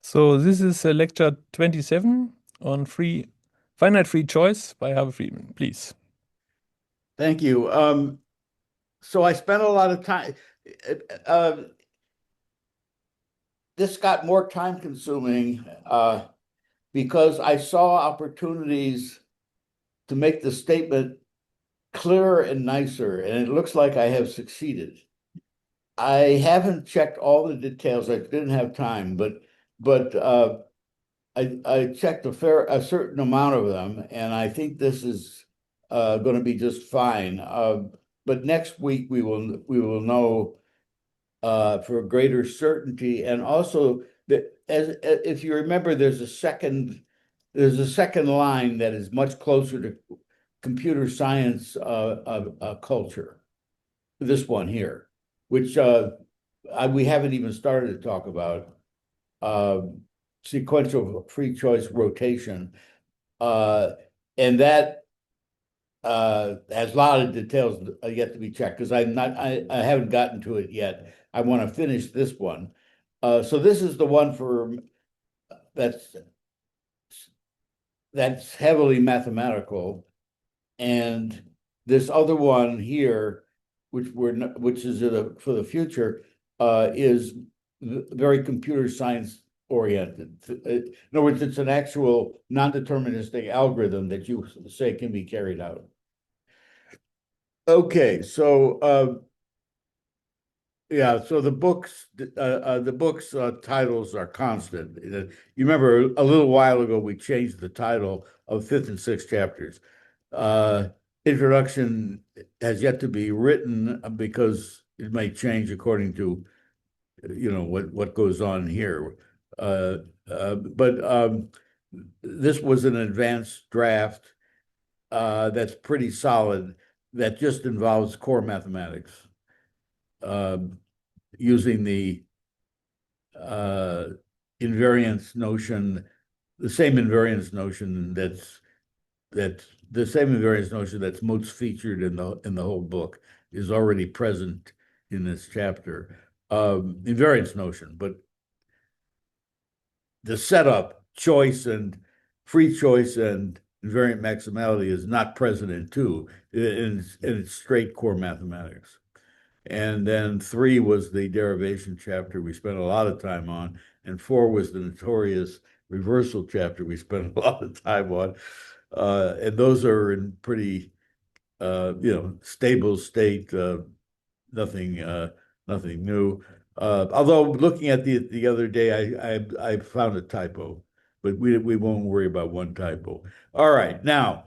So this is lecture 27 on finite free choice by Harvey Friedman. Please. Thank you. So I spent a lot of time. Uh, this got more time consuming because I saw opportunities to make the statement clearer and nicer, and it looks like I have succeeded. I haven't checked all the details. I didn't have time, but I checked a certain amount of them, and I think this is going to be just fine. But next week we will know for greater certainty, and also that as if you remember, there's a second line that is much closer to computer science culture. This one here, which we haven't even started to talk about. Uh, Sequential free choice rotation. Uh, and that has a lot of details yet to be checked because I haven't gotten to it yet. I want to finish this one. So this is the one for that's that's heavily mathematical, and this other one here, which is for the future, is very computer science oriented. In other words, it's an actual non-deterministic algorithm that you say can be carried out. Okay, so yeah, so the books titles are constant. You remember a little while ago we changed the title of fifth and sixth chapters. Uh, Introduction has yet to be written because it may change according to what goes on here. But this was an advanced draft that's pretty solid that just involves core mathematics uh, using the uh, invariance notion, the same invariance notion that's most featured in the whole book is already present in this chapter. Invariance notion, but the setup, choice and free choice and invariant maximality is not present in two. It's straight core mathematics. And then three was the derivation chapter we spent a lot of time on, and four was the notorious reversal chapter we spent a lot of time on. And those are in pretty, stable state, nothing, nothing new. Although looking at the other day, I found a typo, but we won't worry about one typo. All right, now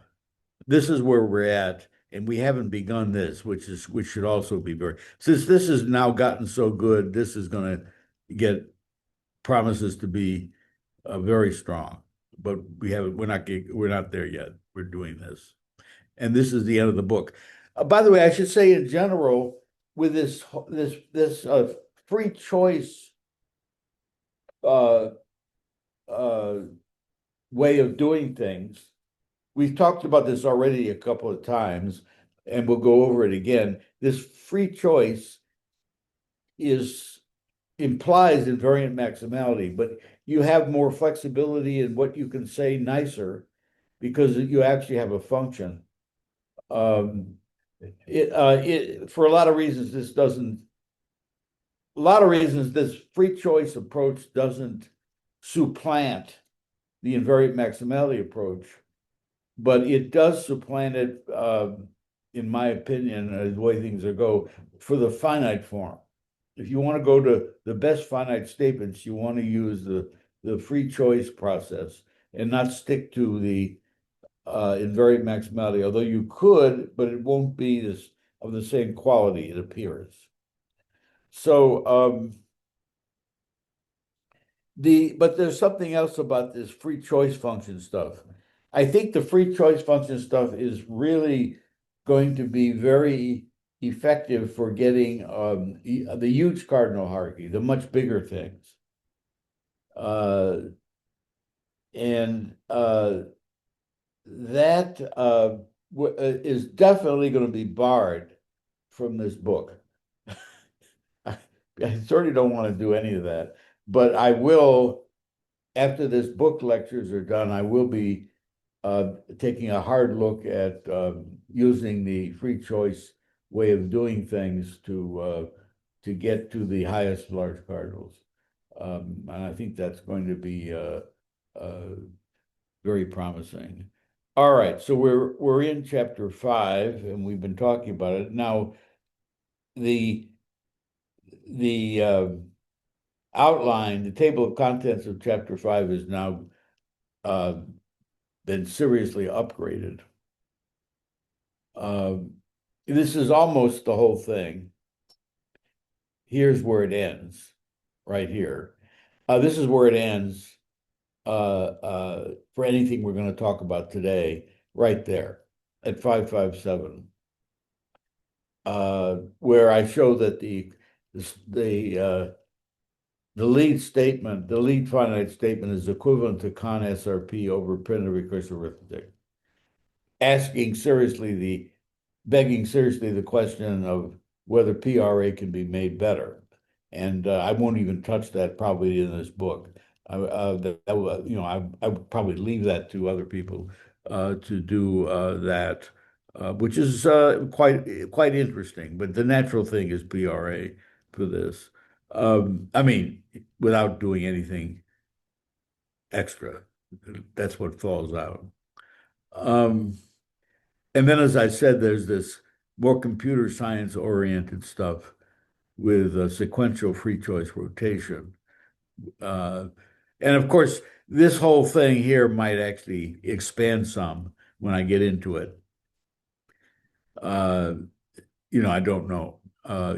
this is where we're at, and we haven't begun this, which should also be very. Since this has now gotten so good, this is going to get promises to be very strong. But we haven't. We're not there yet. We're doing this, and this is the end of the book. By the way, I should say in general, with this free choice uh, uh, way of doing things. We've talked about this already a couple of times, and we'll go over it again. This free choice is implies invariant maximality, but you have more flexibility in what you can say nicer because you actually have a function. Um, for a lot of reasons, this free choice approach doesn't supplant the invariant maximality approach, but it does supplant it, in my opinion, the way things are go for the finite form. If you want to go to the best finite statements, you want to use the free choice process and not stick to the invariant maximality. Although you could, but it won't be of the same quality, it appears. So but there's something else about this free choice function stuff. I think the free choice function stuff is really going to be very effective for getting the huge cardinal hierarchy, the much bigger things. And that is definitely going to be barred from this book. I certainly don't want to do any of that, but I will after this book lectures are done, I will be taking a hard look at using the free choice way of doing things to get to the highest large cardinals. And I think that's going to be very promising. All right, so we're in chapter 5, and we've been talking about it. Now, the the outline, the table of contents of chapter 5 is now uh, been seriously upgraded. This is almost the whole thing. Here's where it ends, right here. This is where it ends for anything we're going to talk about today, right there at 557, where I show that the lead statement, the lead finite statement is equivalent to con SRP over primitive recursive arithmetic, begging seriously the question of whether PRA can be made better. And I won't even touch that probably in this book. I would probably leave that to other people to do that, which is quite interesting. But the natural thing is PRA for this. I mean, without doing anything extra, that's what falls out. And then, as I said, there's this more computer science oriented stuff with sequential free choice rotation. Uh, and of course, this whole thing here might actually expand some when I get into it. Uh, I don't know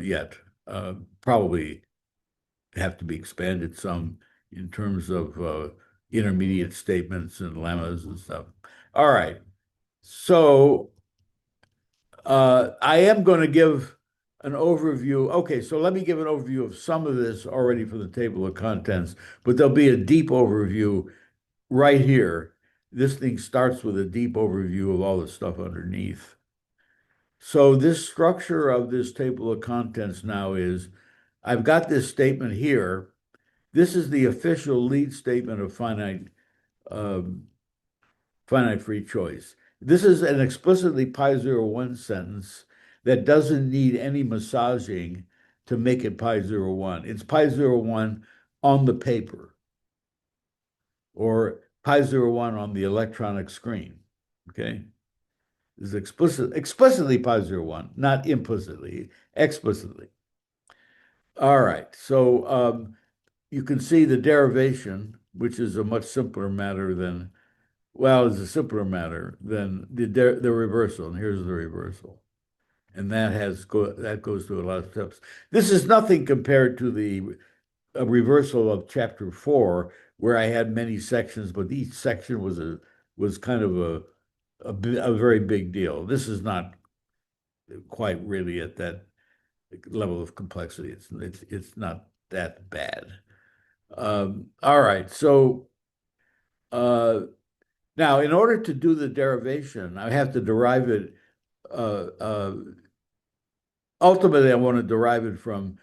yet. Probably have to be expanded some in terms of intermediate statements and lemmas and stuff. All right. So I am going to give an overview. Okay, so let me give an overview of some of this already from the table of contents, but there'll be a deep overview right here. This thing starts with a deep overview of all the stuff underneath. So this structure of this table of contents now is, I've got this statement here. This is the official lead statement of um, finite free choice. This is an explicitly pi 01 sentence that doesn't need any massaging to make it pi 01. It's pi 01 on the paper or pi 01 on the electronic screen. Okay. This is explicitly pi 01, not implicitly, explicitly. All right. So you can see the derivation, which is a much simpler matter than well, it's a simpler matter than the reversal, and here's the reversal, and that goes through a lot of steps. This is nothing compared to the reversal of chapter 4, where I had many sections, but each section was kind of a very big deal. This is not quite really at that level of complexity. It's not that bad. All right, so. Now, in order to do the derivation, I have to derive it. Uh, uh, Ultimately, I want to derive it from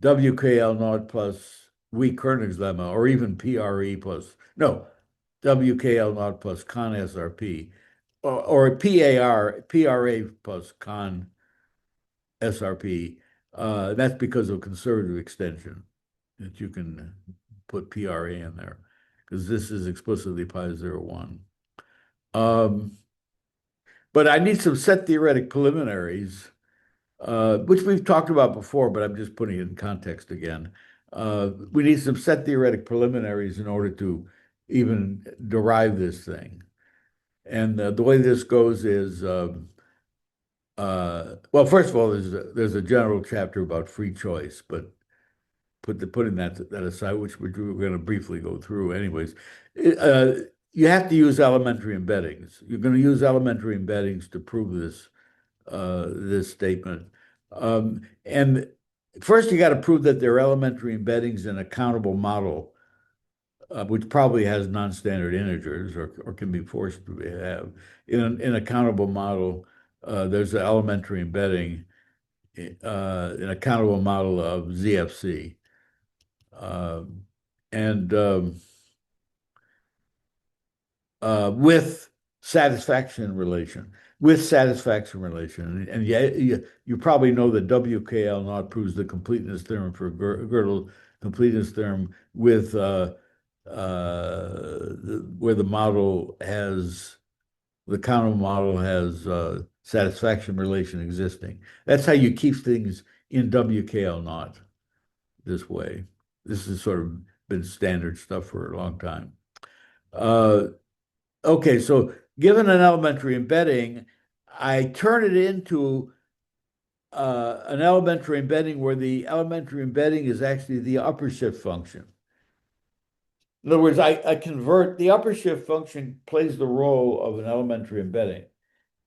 WKL naught plus weak Koenig's lemma, or even PRE plus, no, WKL naught plus con SRP, or PRA plus con SRP. That's because of conservative extension that you can put PRA in there, because this is explicitly pi 01. But I need some set theoretic preliminaries, which we've talked about before, but I'm just putting it in context again. We need some set theoretic preliminaries in order to even derive this thing. And the way this goes is, well, first of all, there's a general chapter about free choice, but putting that aside, which we're going to briefly go through anyways. You have to use elementary embeddings. You're going to use elementary embeddings to prove this statement. And first, you got to prove that there are elementary embeddings in a countable model, which probably has non-standard integers or can be forced to have. In a countable model, there's an elementary embedding in a countable model of ZFC. And with satisfaction relation, and yeah, you probably know that WKL naught proves the completeness theorem for Gödel completeness theorem with where the model has the counter model has satisfaction relation existing. That's how you keep things in WKL naught this way. This has sort of been standard stuff for a long time. Uh, okay, so given an elementary embedding, I turn it into an elementary embedding where the elementary embedding is actually the upper shift function. In other words, I convert the upper shift function plays the role of an elementary embedding.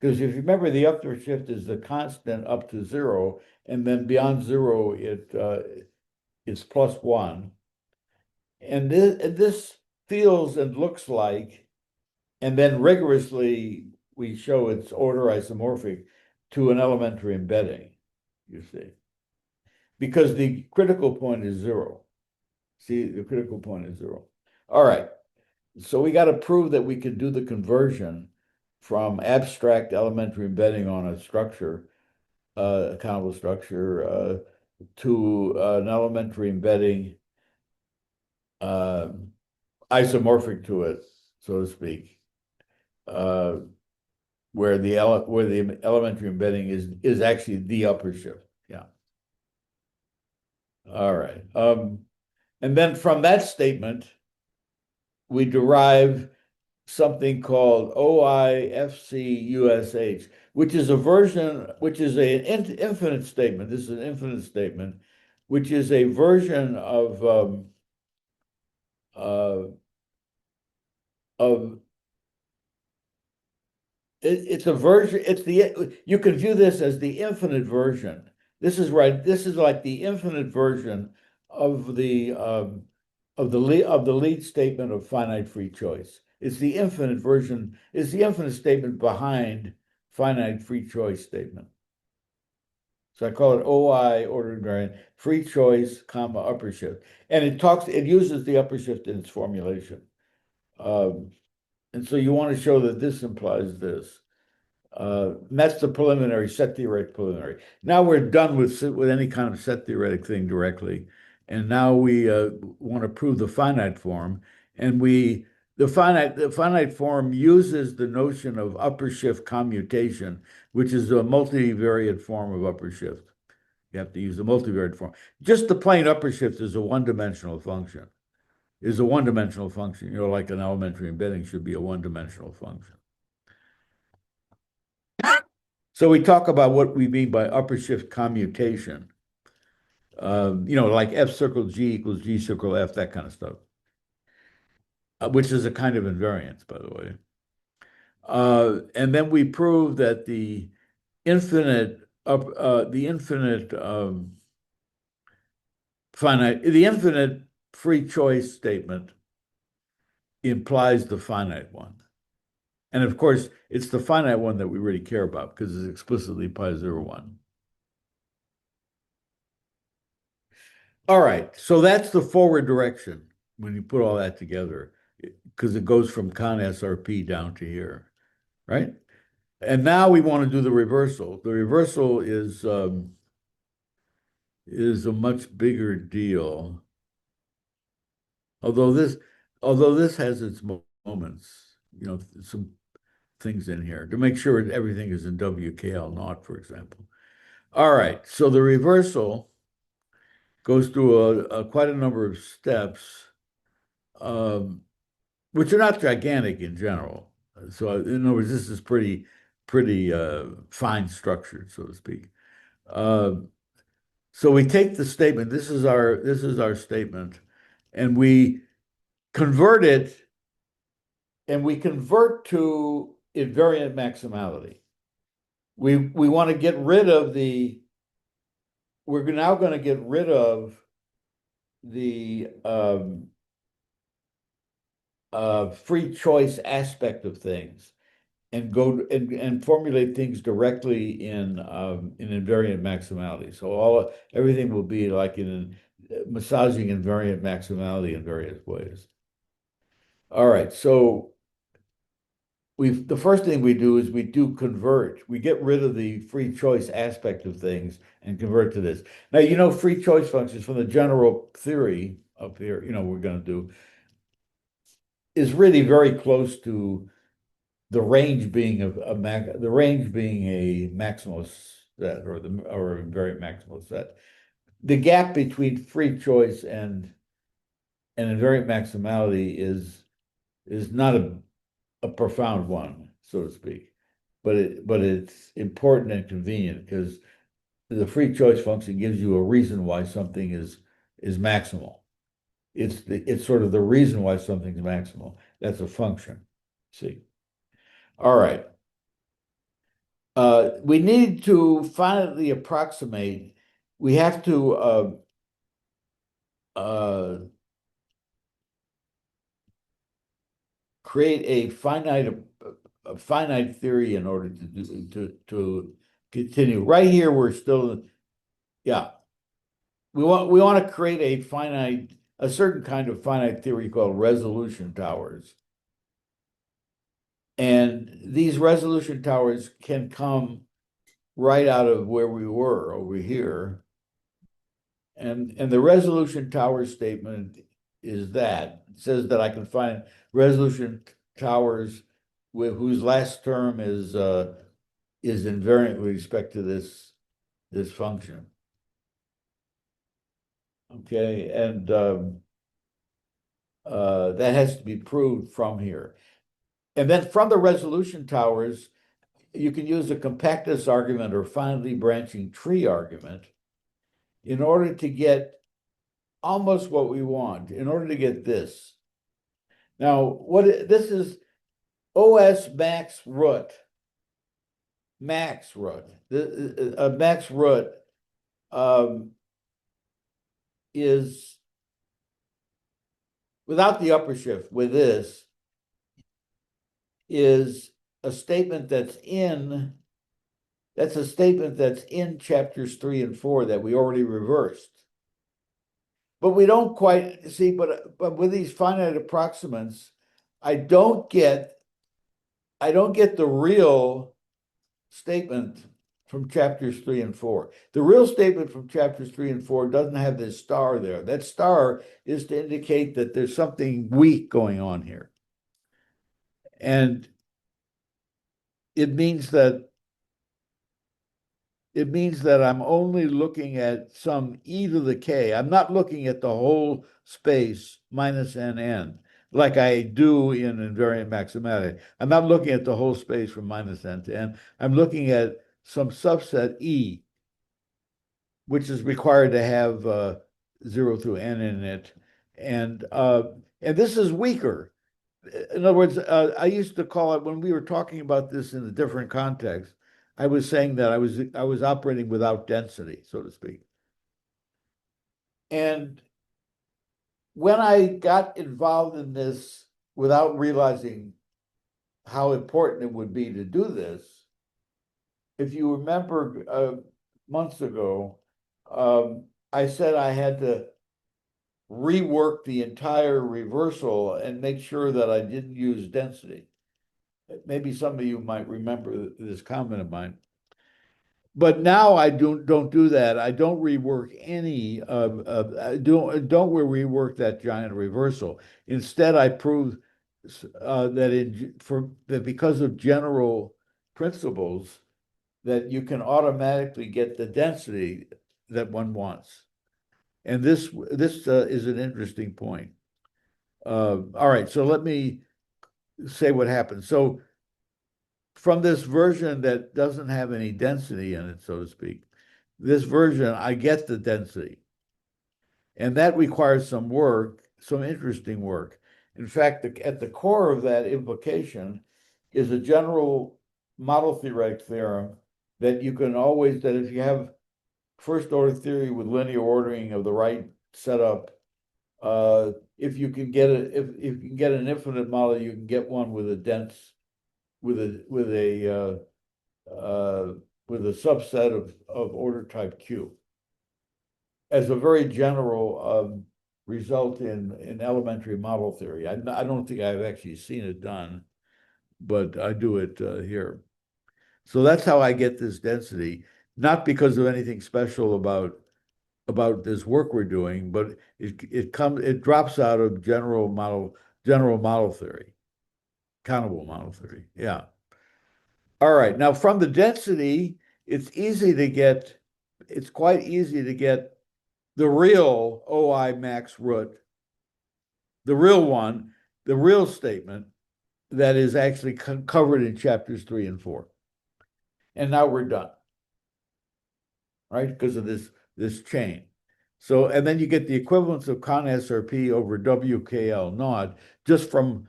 Because if you remember, the upper shift is the constant up to zero, and then beyond zero, it's plus one. And this feels and looks like, and then rigorously we show its order isomorphic to an elementary embedding, you see, because the critical point is zero. See, the critical point is zero. All right. So we got to prove that we can do the conversion from abstract elementary embedding on a structure, a countable structure, to an elementary embedding uh, isomorphic to it, so to speak, uh, where the elementary embedding is actually the upper shift. Yeah. All right. And then from that statement, we derive something called OIFCUSH, which is a version, which is an infinite statement. This is an infinite statement, which is a version uh, of it's a version. You can view this as the infinite version. This is right. This is like the infinite version of the lead statement of finite free choice. It's the infinite version. It's the infinite statement behind finite free choice statement. So I call it OI ordered invariant free choice, comma upper shift, and it uses the upper shift in its formulation. And so you want to show that this implies this. And that's the preliminary, set theoretic preliminary. Now we're done with any kind of set theoretic thing directly. And now we want to prove the finite form. And the finite form uses the notion of upper shift commutation, which is a multivariate form of upper shift. You have to use the multivariate form. Just the plain upper shift is a one-dimensional function. Like an elementary embedding should be a one-dimensional function. So we talk about what we mean by upper shift commutation. Like F circle G equals G circle F, that kind of stuff, which is a kind of invariance, by the way. And then we prove that the infinite free choice statement implies the finite one. And of course, it's the finite one that we really care about because it's explicitly pi 0, 1. All right, so that's the forward direction when you put all that together, because it goes from con SRP down to here, right? And now we want to do the reversal. The reversal is a much bigger deal. Although this has its moments, some things in here to make sure everything is in WKL naught, for example. All right, so the reversal goes through quite a number of steps, which are not gigantic in general. So in other words, this is pretty fine structured, so to speak. So we take the statement. This is our statement, and we convert it, and we convert to invariant maximality. We want to get rid of the. We're now going to get rid of the free choice aspect of things and go and formulate things directly in invariant maximality. So everything will be like in massaging invariant maximality in various ways. All right, so the first thing we do is we do convert. We get rid of the free choice aspect of things and convert to this. Now, free choice functions from the general theory up here, we're going to do is really very close to the range being the range being a maximal set or a very maximal set. The gap between free choice and invariant maximality is not a profound one, so to speak, but it's important and convenient because the free choice function gives you a reason why something is maximal. It's sort of the reason why something's maximal. That's a function. See. All right. We need to finally approximate. We have to uh, create a finite theory in order to continue. Right here, we're still, yeah. We want to create a certain kind of finite theory called resolution towers. And these resolution towers can come right out of where we were over here. And the resolution tower statement is that it says that I can find resolution towers whose last term is invariant with respect to this function. Okay, and that has to be proved from here. And then from the resolution towers, you can use a compactness argument or finely branching tree argument in order to get almost what we want, in order to get this. Now, this is OS max root. Max root. A max root is without the upper shift. With this is a statement that's in chapters 3 and 4 that we already reversed. But we don't quite see, but with these finite approximants, I don't get the real statement from chapters 3 and 4. The real statement from chapters 3 and 4 doesn't have this star there. That star is to indicate that there's something weak going on here. And it means that I'm only looking at some e to the k. I'm not looking at the whole space minus n like I do in invariant maximality. I'm not looking at the whole space from minus n to n. I'm looking at some subset e, which is required to have 0 through n in it. And this is weaker. In other words, I used to call it, when we were talking about this in a different context, I was saying that I was operating without density, so to speak. And when I got involved in this without realizing how important it would be to do this, if you remember months ago, I said I had to rework the entire reversal and make sure that I didn't use density. Maybe some of you might remember this comment of mine. But now I don't do that. I don't rework any don't rework that giant reversal. Instead, I prove that because of general principles that you can automatically get the density that one wants. And this is an interesting point. All right, so let me say what happens. So from this version that doesn't have any density in it, so to speak, this version, I get the density. And that requires some work, some interesting work. In fact, at the core of that implication is a general model theoretic theorem that if you have first order theory with linear ordering of the right setup, if you can get an infinite model, you can get one with a dense with a subset of order type Q as a very general result in elementary model theory. I don't think I've actually seen it done, but I do it here. So that's how I get this density, not because of anything special about this work we're doing, but it drops out of general model theory, countable model theory. Yeah. All right. Now from the density, it's quite easy to get the real OI max root, the real one, the real statement that is actually covered in chapters 3 and 4. And now we're done, right? Because of this chain. So, and then you get the equivalence of con SRP over WKL naught just from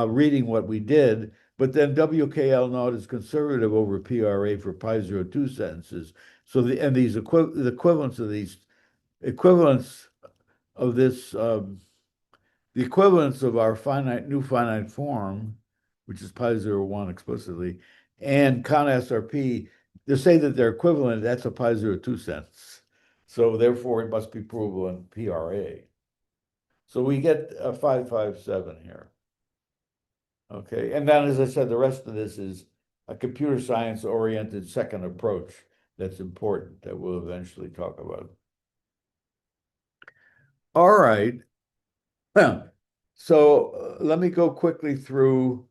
reading what we did. But then WKL naught is conservative over PRA for pi02 sentences. So the equivalence of these equivalence of this the equivalence of our new finite form, which is pi01 explicitly, and con SRP, to say that they're equivalent, that's a pi02 sentence. So therefore, it must be provable in PRA. So we get a 557 here. Okay, and then as I said, the rest of this is a computer science oriented second approach that's important that we'll eventually talk about. All right. So let me go quickly through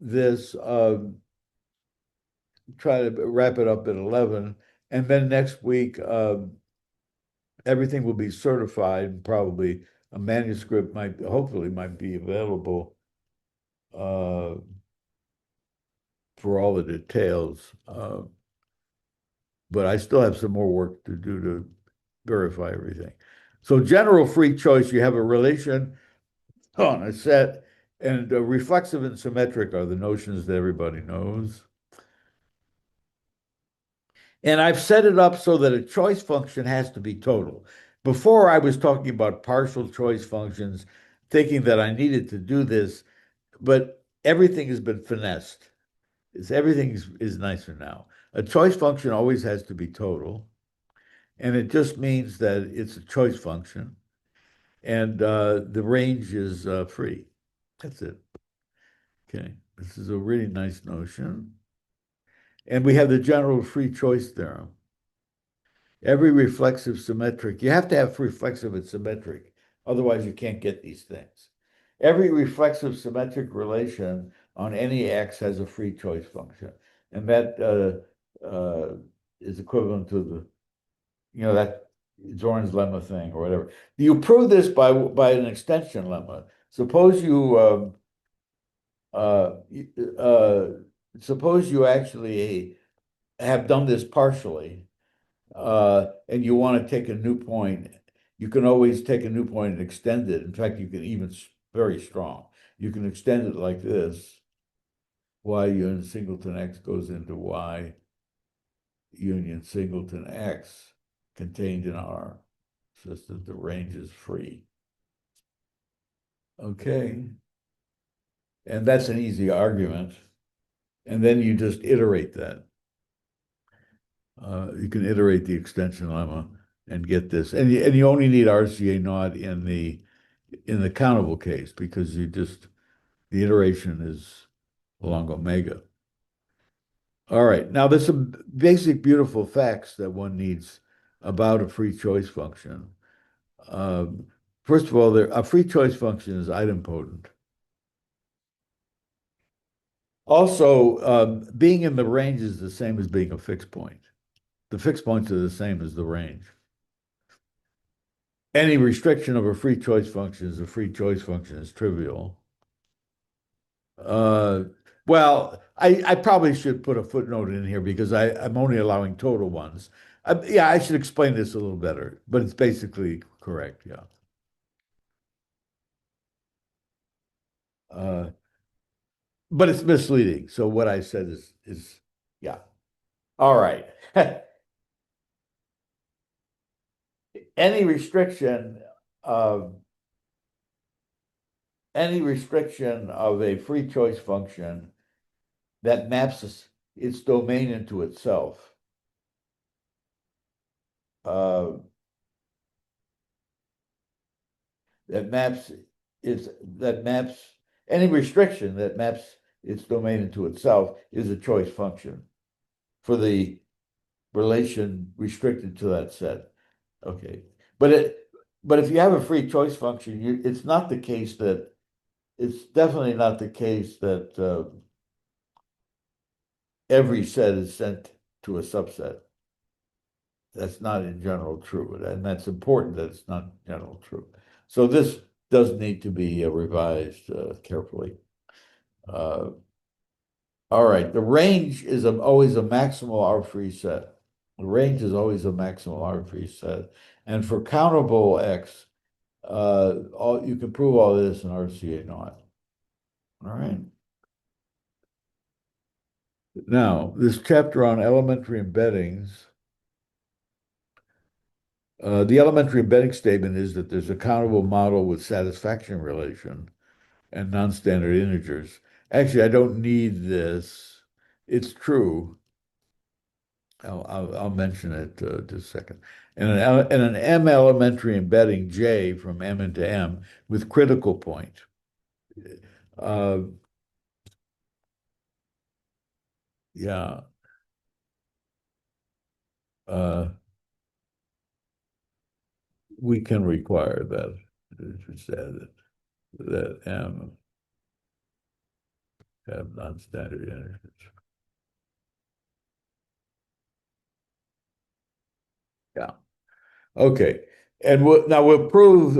this, try to wrap it up at 11. And then next week, everything will be certified. Probably a manuscript hopefully might be available for all the details. But I still have some more work to do to verify everything. So general free choice, you have a relation on a set, and reflexive and symmetric are the notions that everybody knows. And I've set it up so that a choice function has to be total. Before I was talking about partial choice functions, thinking that I needed to do this, but everything has been finessed. Everything is nicer now. A choice function always has to be total, and it just means that it's a choice function, and the range is free. That's it. Okay, this is a really nice notion. And we have the general free choice theorem. Every reflexive symmetric, you have to have reflexive and symmetric, otherwise you can't get these things. Every reflexive symmetric relation on any x has a free choice function. And that is equivalent to that Zorn's lemma thing or whatever. You prove this by an extension lemma. Suppose uh, uh, suppose you actually have done this partially, and you want to take a new point, you can always take a new point and extend it. In fact, you can even very strong. You can extend it like this. Y union singleton X goes into Y union singleton X contained in R, such that the range is free. Okay. And that's an easy argument. And then you just iterate that. You can iterate the extension lemma and get this. And you only need RCA naught in the countable case because the iteration is along omega. All right. Now there's some basic beautiful facts that one needs about a free choice function. Um, First of all, a free choice function is idempotent. Also, being in the range is the same as being a fixed point. The fixed points are the same as the range. Any restriction of a free choice function is trivial. Uh, well, I probably should put a footnote in here because I'm only allowing total ones. Yeah, I should explain this a little better, but it's basically correct. Yeah. Uh, but it's misleading. So what I said is yeah. All right. Any restriction of a free choice function that maps its domain into itself. Uh, that maps any restriction that maps its domain into itself is a choice function for the relation restricted to that set. Okay. But if you have a free choice function, it's not the case that it's definitely not the case that every set is sent to a subset. That's not in general true, and that's important that it's not in general true. So this does need to be revised carefully. Uh, all right, the range is always a maximal R-free set. The range is always a maximal R-free set. And for countable X, you can prove all this in RCA naught. All right. Now, this chapter on elementary embeddings, the elementary embedding statement is that there's a countable model with satisfaction relation and non-standard integers. Actually, I don't need this. It's true. I'll mention it just a second. And an M elementary embedding J from M into M with critical point. Uh, yeah. Uh, we can require that. It said that M have non-standard integers. Yeah. Okay. And now we prove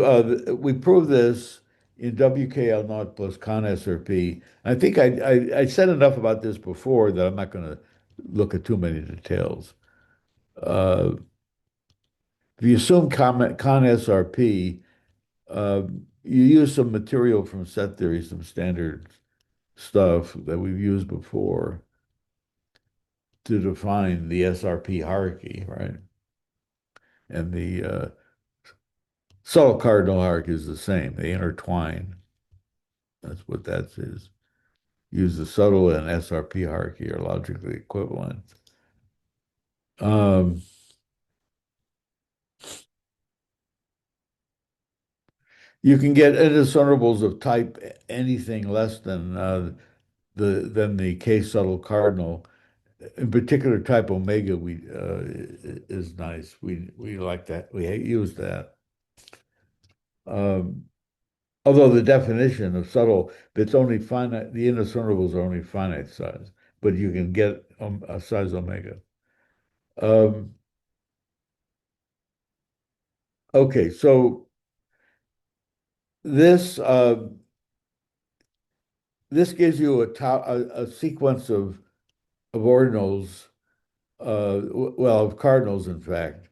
this in WKL naught plus con SRP. I think I said enough about this before that I'm not going to look at too many details. Uh, if you assume con SRP, you use some material from set theory, some standard stuff that we've used before to define the SRP hierarchy, right? And the subtle cardinal hierarchy is the same. They intertwine. That's what that is. Use the subtle and SRP hierarchy are logically equivalent. Um, you can get indiscernibles of type anything less than the K subtle cardinal. In particular, type omega is nice. We like that. We use that. Um, although the definition of subtle, it's only finite. The indiscernibles are only finite size, but you can get a size omega. Um, okay, so this this gives you a sequence of ordinals, well, of cardinals, in fact,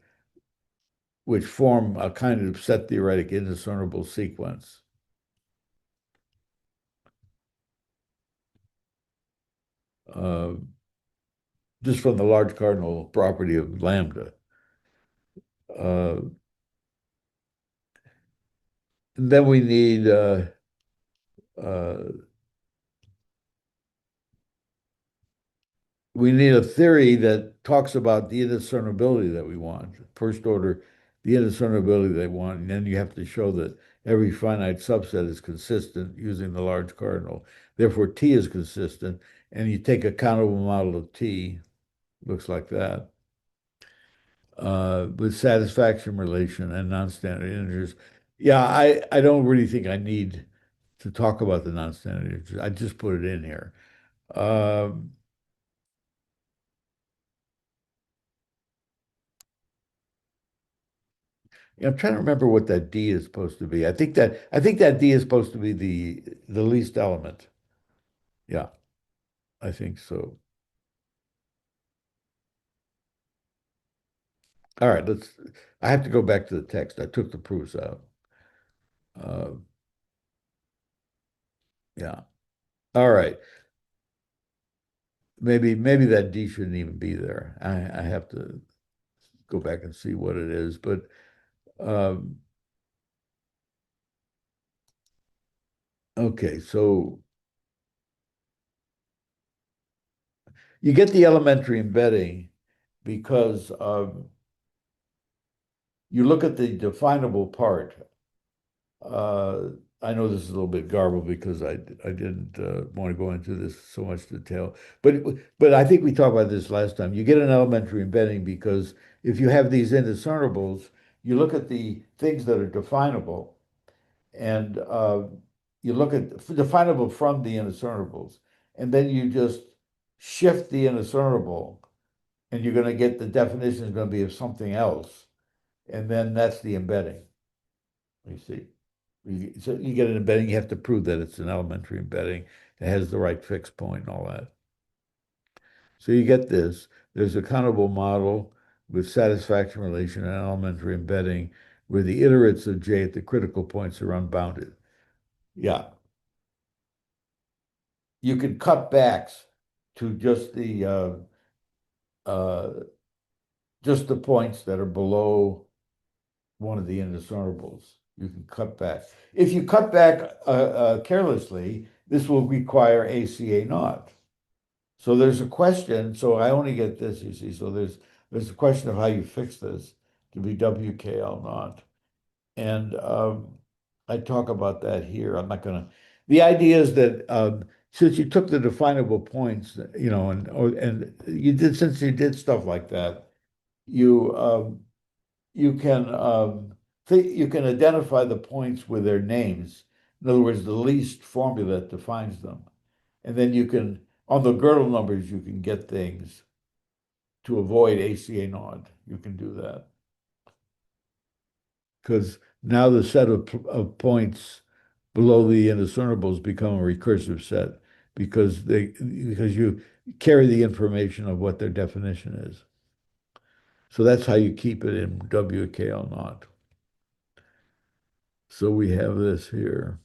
which form a kind of set theoretic indiscernible sequence. Uh, just from the large cardinal property of lambda. Uh, then uh, we need a theory that talks about the indiscernibility that we want. First order, the indiscernibility they want, and then you have to show that every finite subset is consistent using the large cardinal. Therefore, T is consistent, and you take a countable model of T, looks like that, with satisfaction relation and non-standard integers. Yeah, I don't really think I need to talk about the non-standard integers. I just put it in here. Um, I'm trying to remember what that D is supposed to be. I think that D is supposed to be the least element. Yeah, I think so. All right, I have to go back to the text. I took the proofs out. Uh, yeah. All right. Maybe that D shouldn't even be there. I have to go back and see what it is. But um, okay, so you get the elementary embedding because you look at the definable part. Uh, I know this is a little bit garbled because I didn't want to go into this so much detail, but I think we talked about this last time. You get an elementary embedding because if you have these indiscernibles, you look at the things that are definable, and you look at definable from the indiscernibles, and then you just shift the indiscernible, and you're going to get the definition is going to be of something else, and then that's the embedding. You see. So you get an embedding, you have to prove that it's an elementary embedding. It has the right fixed point and all that. So you get this. There's a countable model with satisfaction relation and elementary embedding where the iterates of J at the critical points are unbounded. Yeah. You can cut backs to uh, just the points that are below one of the indiscernibles. You can cut back. If you cut back carelessly, this will require ACA naught. So there's a question. So I only get this, you see. So there's a question of how you fix this to be WKL naught. And I talk about that here. I'm not going to. The idea is that since you took the definable points, and you did since you did stuff like that, you you can you can identify the points with their names. In other words, the least formula that defines them. And then you can, on the Gödel numbers, you can get things to avoid ACA naught. You can do that. Because now the set of points below the indiscernibles become a recursive set because you carry the information of what their definition is. So that's how you keep it in WKL naught. So we have this here.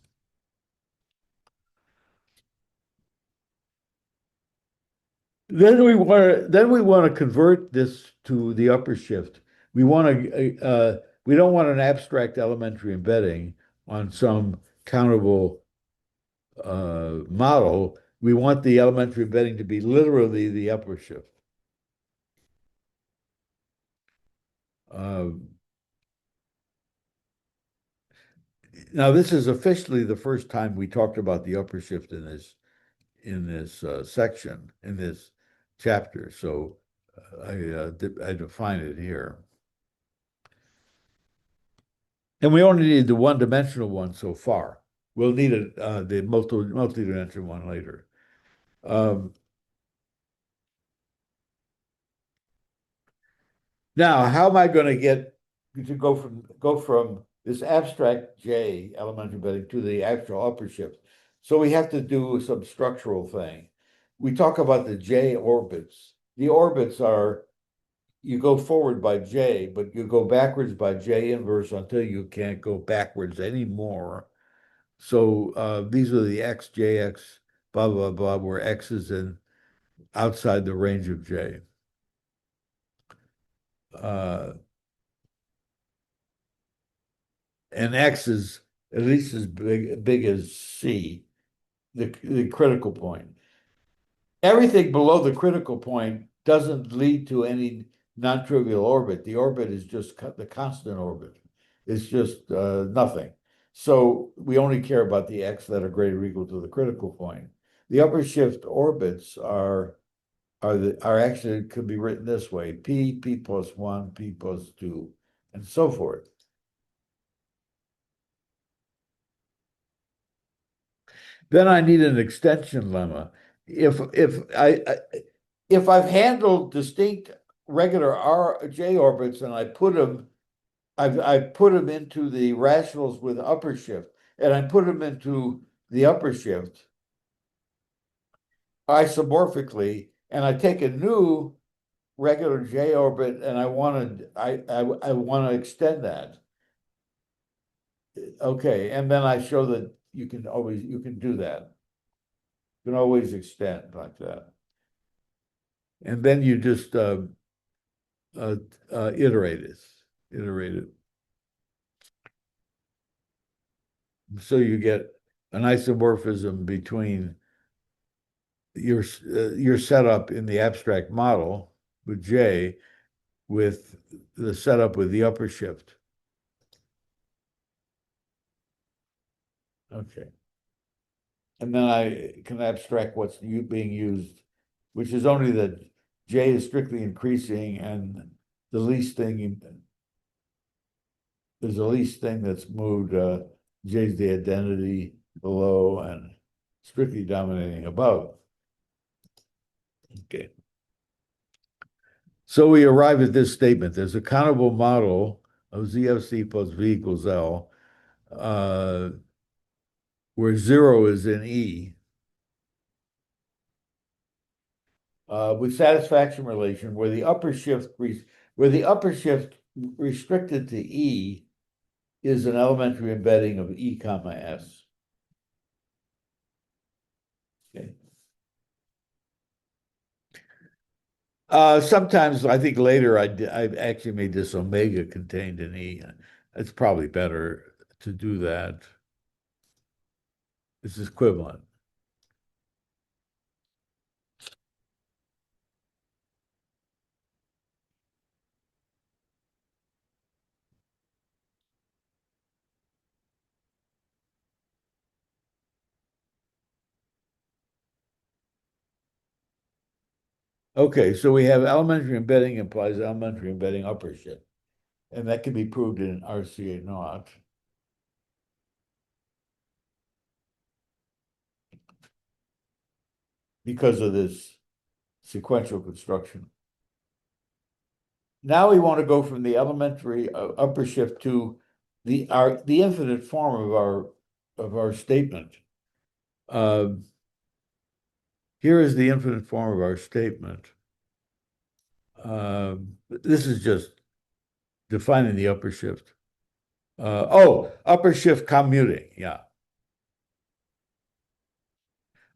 Then we want to convert this to the upper shift. We don't want an abstract elementary embedding on some countable model. We want the elementary embedding to be literally the upper shift. Uh, Now this is officially the first time we talked about the upper shift in this section in this chapter. So I define it here. And we only need the one-dimensional one so far. We'll need the multi-dimensional one later. Um, Now, how am I going to get to go from this abstract J elementary embedding to the actual upper shift? So we have to do some structural thing. We talk about the J orbits. The orbits are you go forward by J, but you go backwards by J inverse until you can't go backwards anymore. So these are the X, JX, blah, blah, blah, where X is in outside the range of J. Uh, and X is at least as big as C, the critical point. Everything below the critical point doesn't lead to any non-trivial orbit. The orbit is just the constant orbit. It's just nothing. So we only care about the X that are greater or equal to the critical point. The upper shift orbits are actually could be written this way: P plus one, P plus two, and so forth. Then I need an extension lemma. If I've handled distinct regular R J orbits and I put them into the rationals with upper shift, and I put them into the upper shift isomorphically, and I take a new regular J orbit and I want to extend that. Okay, and then I show that you can do that. You can always extend like that. And then you just iterate it, iterate it. So you get an isomorphism between your setup in the abstract model with J with the setup with the upper shift. Okay. And then I can abstract what's being used, which is only that J is strictly increasing and the least thing is the least thing that's moved. J is the identity below and strictly dominating above. Okay. So we arrive at this statement. There's a countable model of ZFC plus V equals L, where zero is in E, with satisfaction relation where the upper shift restricted to E is an elementary embedding of E comma S. Okay. Sometimes I think later I actually made this omega contained in E. It's probably better to do that. It's equivalent. Okay, so we have elementary embedding implies elementary embedding upper shift, and that can be proved in RCA naught. Because of this sequential construction. Now we want to go from the elementary upper shift to the infinite form of our statement. Here is the infinite form of our statement. This is just defining the upper shift. Upper shift commuting. Yeah.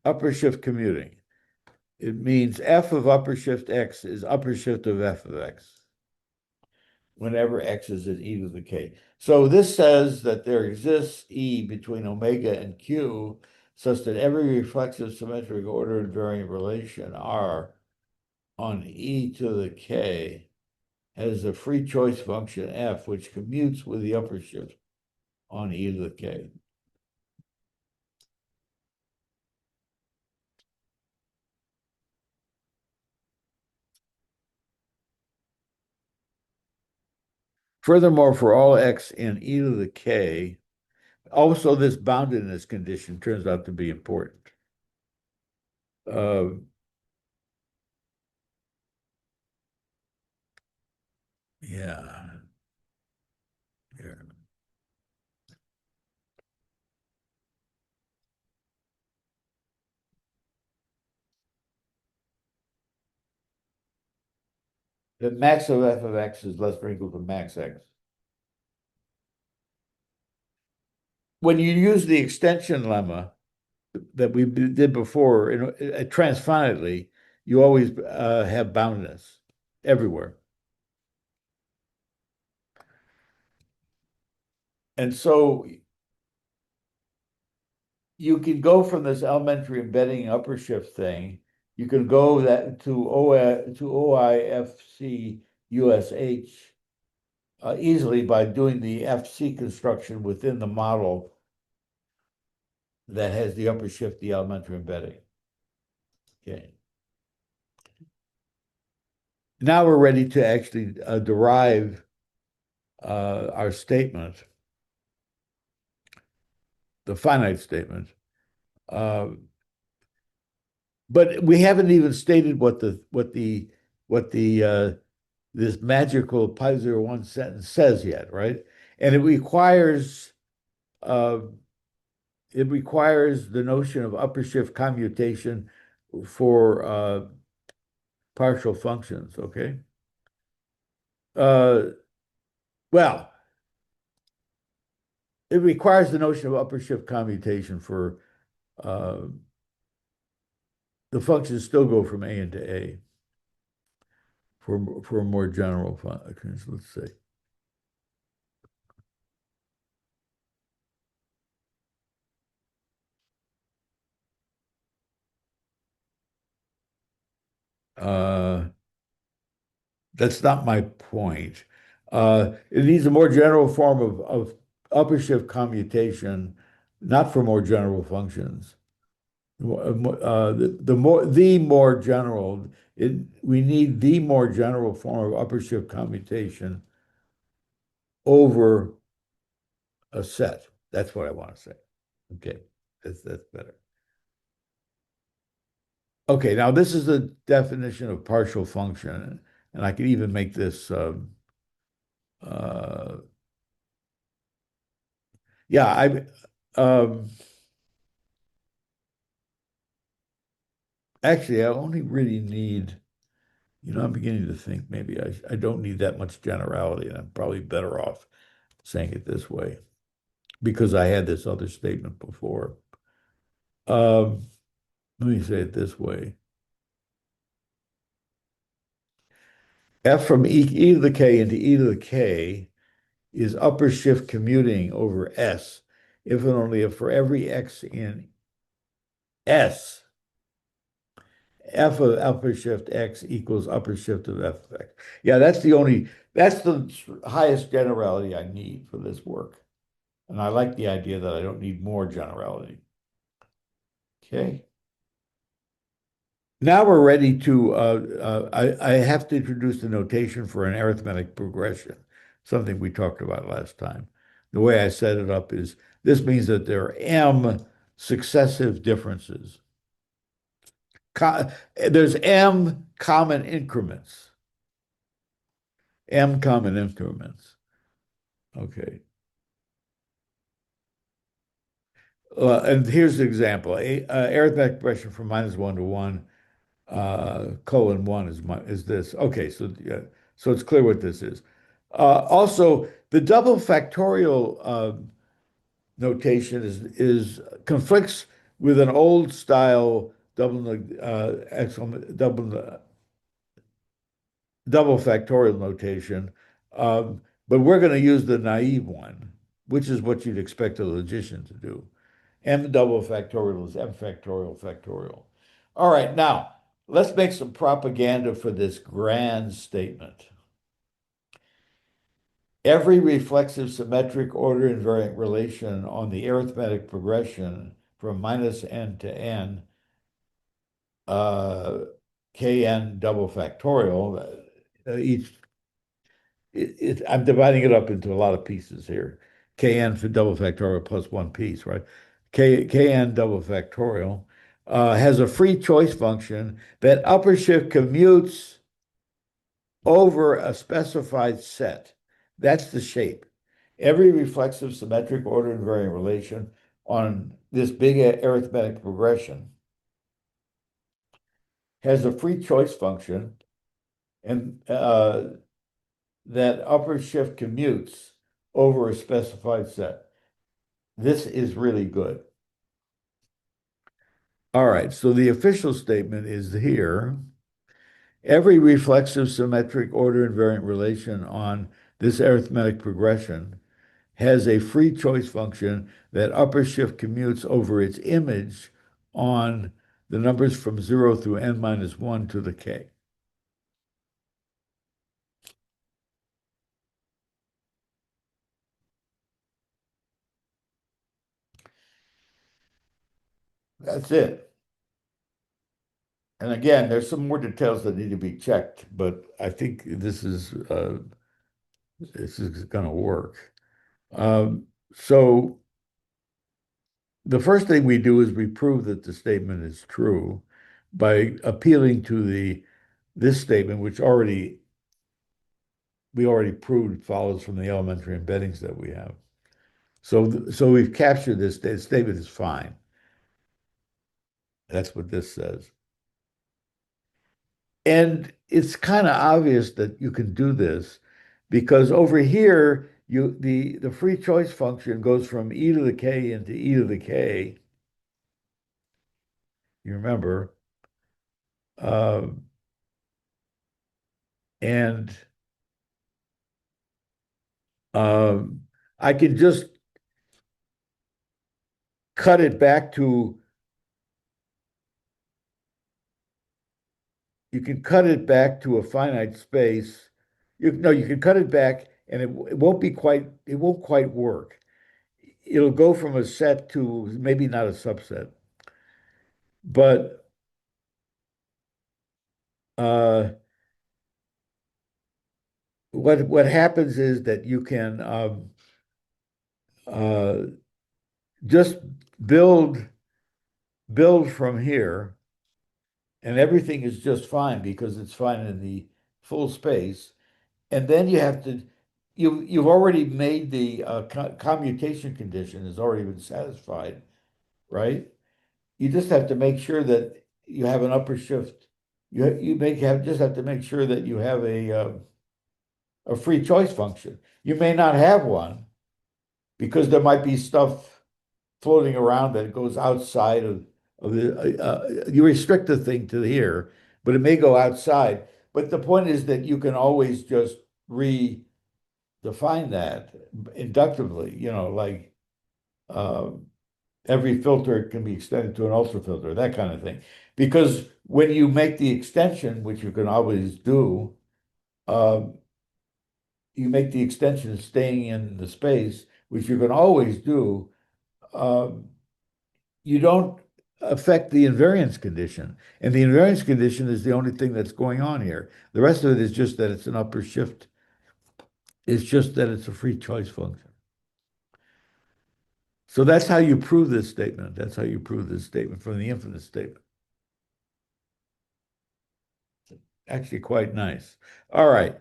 Upper shift commuting. It means f of upper shift x is upper shift of f of x whenever x is in e to the k. So this says that there exists E between omega and Q such that every reflexive symmetric order invariant relation R on E to the K has a free choice function F, which commutes with the upper shift on E to the K. Furthermore, for all X in E to the K, also this boundedness condition turns out to be important. Yeah. Here. The max of f of x is less or equal to max x. When you use the extension lemma that we did before, transfinitely, you always have boundedness everywhere. And so you can go from this elementary embedding upper shift thing, you can go that to OIFC USH easily by doing the FC construction within the model that has the upper shift, the elementary embedding. Okay. Now we're ready to actually derive our statement, the finite statement. But we haven't even stated what this magical pi01 sentence says yet, right? And uh, it requires the notion of upper shift commutation for partial functions, okay? Well, it requires the notion of upper shift commutation for the functions still go from A into A for a more general function, let's say. That's not my point. It needs a more general form of upper shift commutation not for more general functions. The more general, we need the more general form of upper shift commutation over a set. That's what I want to say. Okay, that's better. Okay, now this is the definition of partial function, and I could even make this. Uh, yeah, actually I only really need. I'm beginning to think maybe I don't need that much generality, and I'm probably better off saying it this way because I had this other statement before. Um, Let me say it this way. F from e to the k into e to the k is upper shift commuting over S if and only if for every x in S, f of upper shift x equals upper shift of f of x. Yeah, that's the highest generality I need for this work. And I like the idea that I don't need more generality. Okay. Now we're ready to, I have to introduce the notation for an arithmetic progression, something we talked about last time. The way I set it up is this means that there are m successive differences. Co There's m common increments, m common increments. Okay. And here's the example. Arithmetic progression from -1 to 1 colon 1 is this. Okay, so yeah, so it's clear what this is. Also, the double factorial notation is conflicts with an old style double factorial notation, but we're going to use the naive one, which is what you'd expect a logician to do. M double factorial is M factorial factorial. All right, now let's make some propaganda for this grand statement. Every reflexive symmetric order invariant relation on the arithmetic progression from -n to n, uh, kn double factorial, I'm dividing it up into a lot of pieces here. Kn for double factorial plus one piece, right? Kn double factorial has a free choice function that upper shift commutes over a specified set. That's the shape. Every reflexive symmetric order invariant relation on this big arithmetic progression has a free choice function and that upper shift commutes over a specified set. This is really good. All right, so the official statement is here. Every reflexive symmetric order invariant relation on this arithmetic progression has a free choice function that upper shift commutes over its image on the numbers from 0 through n minus 1 to the k. That's it. And again, there's some more details that need to be checked, but I think this is going to work. So the first thing we do is we prove that the statement is true by appealing to this statement, which we already proved follows from the elementary embeddings that we have. So we've captured this. The statement is fine. That's what this says. And it's kind of obvious that you can do this because over here, the free choice function goes from e to the k into e to the k. You remember, um, and um, I can just cut it back to. You can cut it back to a finite space. You can cut it back, and it won't quite work. it'll go from a set to maybe not a subset, but uh, what happens is that you can uh, just build build from here, and everything is just fine because it's fine in the full space. And then you have to you've already made the commutation condition has already been satisfied, right? You just have to make sure that you have an upper shift. You make have just have to make sure that you have a free choice function. You may not have one because there might be stuff floating around that goes outside of the you restrict the thing to here, but it may go outside. But the point is that you can always just redefine that inductively, like uh, every filter can be extended to an ultra filter, that kind of thing. Because when you make the extension, which you can always do, um, you make the extension staying in the space, which you can always do. Um, you don't affect the invariance condition. And the invariance condition is the only thing that's going on here. The rest of it is just that it's an upper shift. It's just that it's a free choice function. So that's how you prove this statement. That's how you prove this statement from the infinite statement. Actually, quite nice. All right.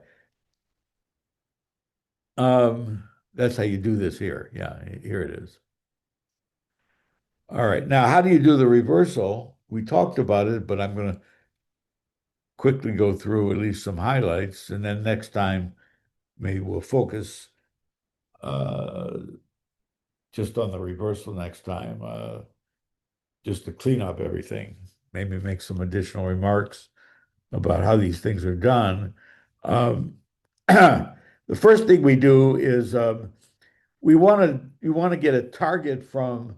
That's how you do this here. Yeah, here it is. All right. Now, how do you do the reversal? We talked about it, but I'm going to quickly go through at least some highlights, and then next time maybe we'll focus uh, just on the reversal next time, just to clean up everything. Maybe make some additional remarks about how these things are done. Um, the first thing we do is we want to get a target from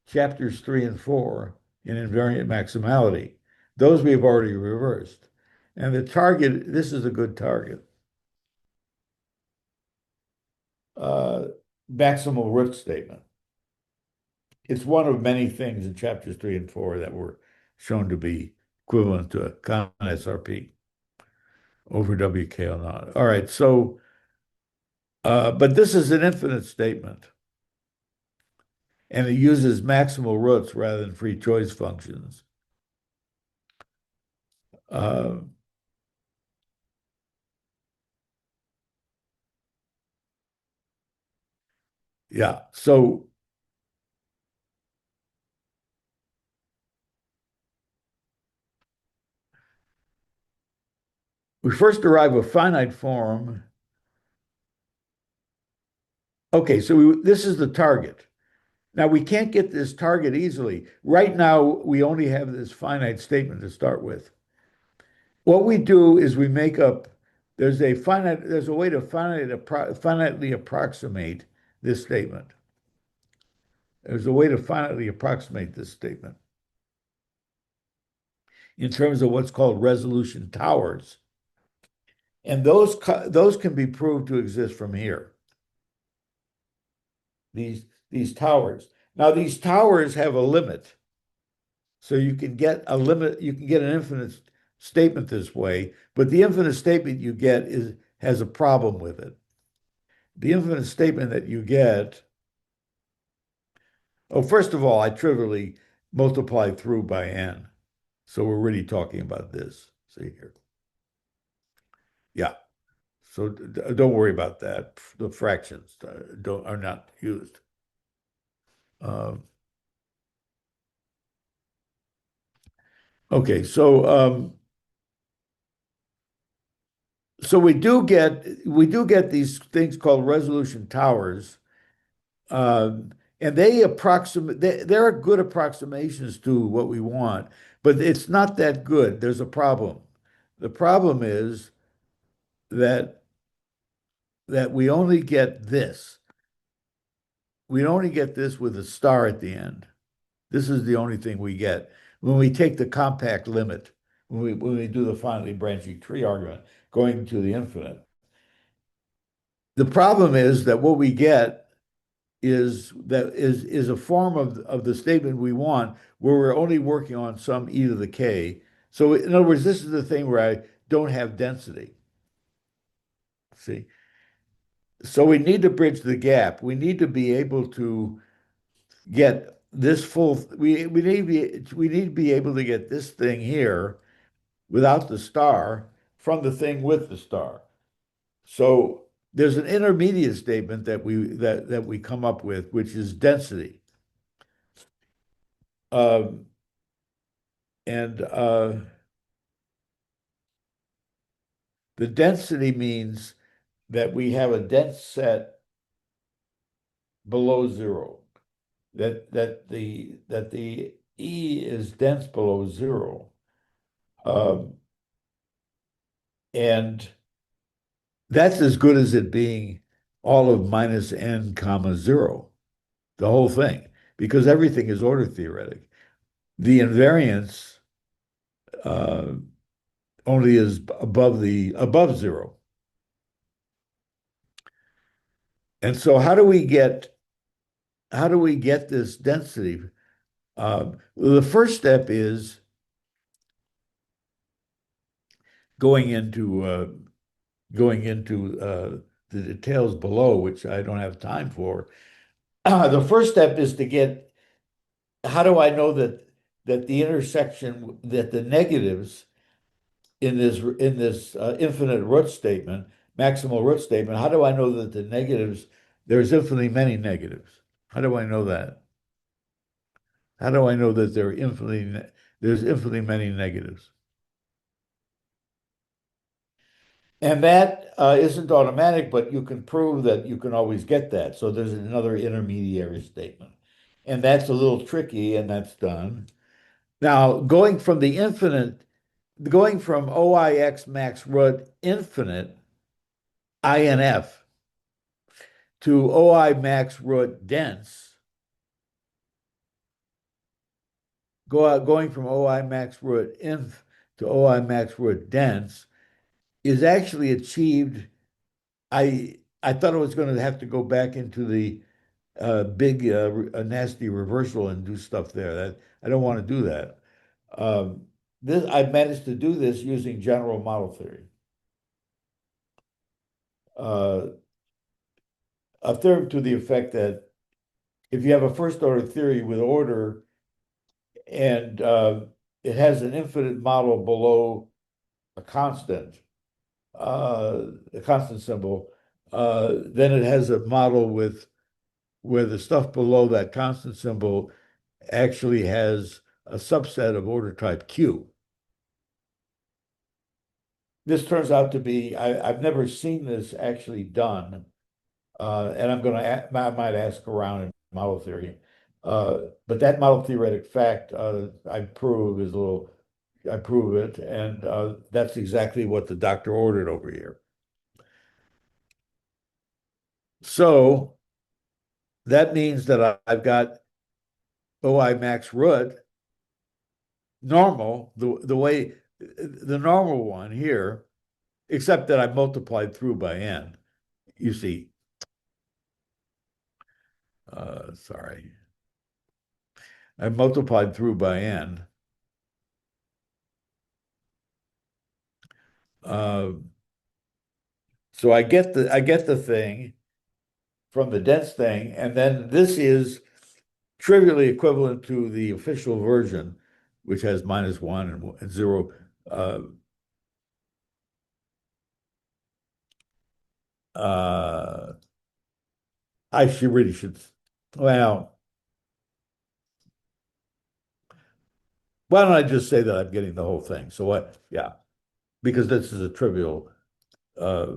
chapters 3 and 4 in invariant maximality. Those we've already reversed. And the target, this is a good target. Uh, Maximal root statement. It's one of many things in chapters 3 and 4 that were shown to be equivalent to a common SRP over WKL naught. All right, so, but this is an infinite statement, and it uses maximal roots rather than free choice functions. Uh, yeah, so we first derive a finite form. Okay, so this is the target. Now we can't get this target easily. Right now, we only have this finite statement to start with. What we do is we make up, there's a way to finitely approximate this statement. There's a way to finitely approximate this statement in terms of what's called resolution towers. And those can be proved to exist from here. These towers. Now these towers have a limit. So you can get a limit, you can get an infinite statement this way, but the infinite statement you get has a problem with it. The infinite statement that you get, oh, first of all, I trivially multiply through by n. So we're really talking about this. See here. Yeah. So don't worry about that. The fractions are not used. Um, okay, so we do get these things called resolution towers, and they're good approximations to what we want, but it's not that good. There's a problem. The problem is that we only get this. We only get this with a star at the end. This is the only thing we get when we take the compact limit, when we do the finally branching tree argument, going to the infinite. The problem is that what we get is a form of the statement we want where we're only working on some e to the k. So in other words, this is the thing where I don't have density. See? So we need to bridge the gap. We need to be able to get this full we need to be able to get this thing here without the star from the thing with the star. So there's an intermediate statement that we come up with, which is density. Um, and the density means that we have a dense set below zero. That the E is dense below zero. Um, and that's as good as it being all of minus n comma zero, the whole thing, because everything is order theoretic. The invariance uh, only is above zero. And so how do we get this density? The first step is going into uh, going into the details below, which I don't have time for. The first step is to get, how do I know that the intersection, that the negatives in this infinite root statement, maximal root statement, how do I know that the negatives, there's infinitely many negatives? How do I know that? How do I know that there's infinitely many negatives? And that isn't automatic, but you can prove that you can always get that. So there's another intermediary statement. And that's a little tricky, and that's done. Now, going from OIX max root infinite, INF, to OI max root dense, going from OI max root inf to OI max root dense is actually achieved. I thought I was going to have to go back into the big nasty reversal and do stuff there. That I don't want to do that. Um, this I managed to do this using general model theory. Uh, a theorem to the effect that if you have a first order theory with order and it has an infinite model below a constant, a constant symbol, then it has a model with where the stuff below that constant symbol actually has a subset of order type Q. This turns out to be, I've never seen this actually done, and I might ask around in model theory. But that model theoretic fact I prove it, and that's exactly what the doctor ordered over here. So that means that I've got OI max root normal, the normal one here, except that I multiplied through by n. You see, sorry, I multiplied through by n. Uh, so I get the thing from the dense thing, and then this is trivially equivalent to the official version, which has -1 and 0. Uh, uh, I should really should. Well, why don't I just say that I'm getting the whole thing? So what? Yeah, because this is a uh,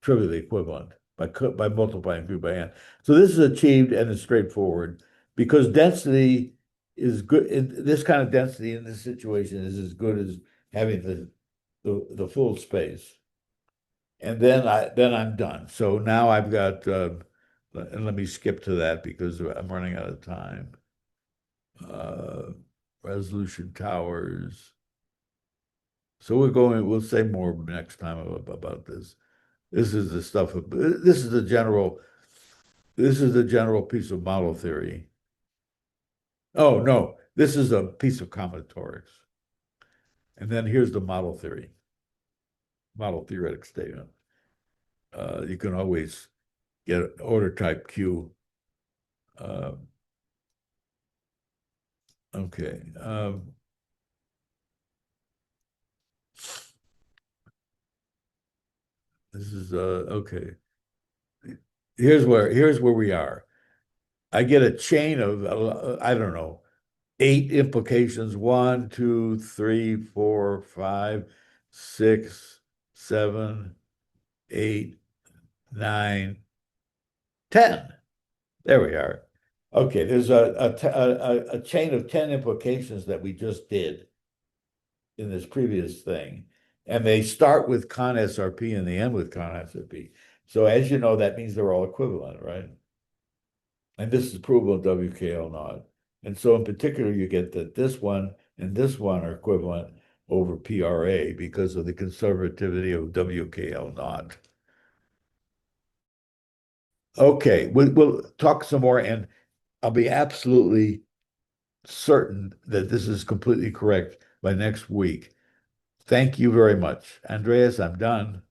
trivially equivalent by multiplying through by n. So this is achieved and is straightforward because density is good. This kind of density in this situation is as good as having the full space. And then I'm done. So now I've got and let me skip to that because I'm running out of time. Uh, resolution towers. So we'll say more next time about this. This is the stuff. This is the This is the general piece of model theory. Oh, no, this is a piece of combinatorics. And then here's the model theory, model theoretic statement. You can always get order type Q. Uh, okay. This is okay. Here's where we are. I get a chain of I don't know, 8 implications. 1, 2, 3, 4, 5, 6, 7, 8, 9, 10. There we are. Okay, there's a chain of 10 implications that we just did in this previous thing. And they start with con SRP and they end with con SRP. So as you know, that means they're all equivalent, right? And this is provable in WKL naught. And so in particular, you get that this one and this one are equivalent over PRA because of the conservativity of WKL naught. Okay, we'll talk some more, and I'll be absolutely certain that this is completely correct by next week. Thank you very much. Andreas, I'm done.